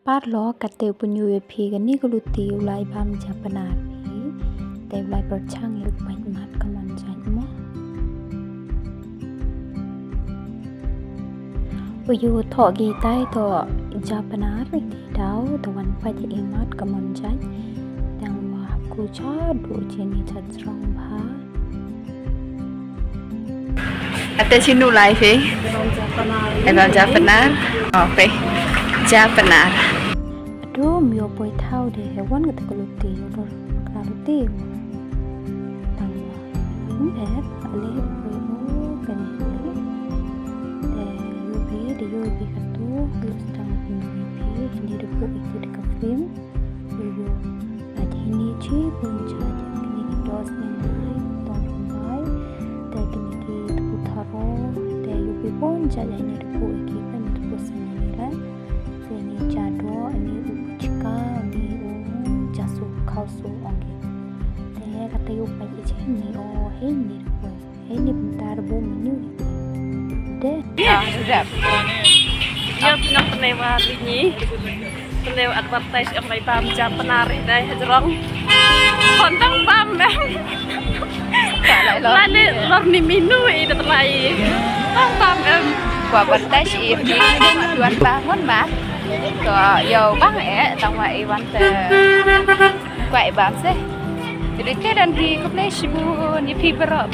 Parlo kate punyu phi gani guluti ulai bam japanar phi te ulai perchang yuk pai mat kaman jan mo uyu tho gi tai to japanar ti dau to wan pai ti mat kaman jan dang wa ku cha du cheni chat strong bha Ate sinu lai phi Ebal japanar pe japanar aduh mio poi thau de hewan kate guluti ro kaluti tang wa et ale poi mo kan de yobi katu lustang phi ni de ko itu de kafim yo ade ni chi pun cha ni dos ni tong mai de kini ki tu tharo de yobi pun cha ni de ko ki kan tu sanani la se ni cha do ani uchika ni jasu khausu onge de kate yo pai che ni o he ni ko he ni bentar bo menu de Rap Dia pinang penewa ini penewa advertise yang may pam Japanar dai jerong kontang pam lali lor ni minu itu terlai pam Quả bật tay chị đi mà tuan bangun mà có dầu băng ẻ tao ngoại văn tờ quậy bám xe jadi cái dan di keplay sibu ni pi berok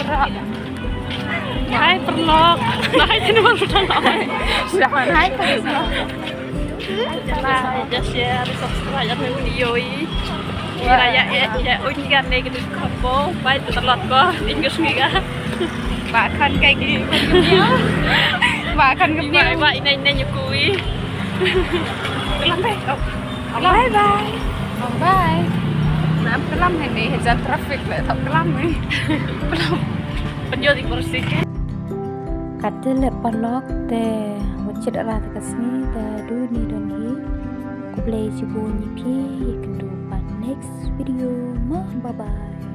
hai perlok hai ini bang sudah lama sudah hai terus nah just share subscribe dan video ini raya ya unjang nih gitu kapo baik terlot kok Inggris nggak makan kayak gini makan ini kemil mbak ini nyukui bye bye bye nam kelam ini hejat traffic lah tak kelam nih penjual di kursi kate le palok te wacit ra ta kasni ta du ni don hi ku play jibu ni phi you can do by next video ma bye bye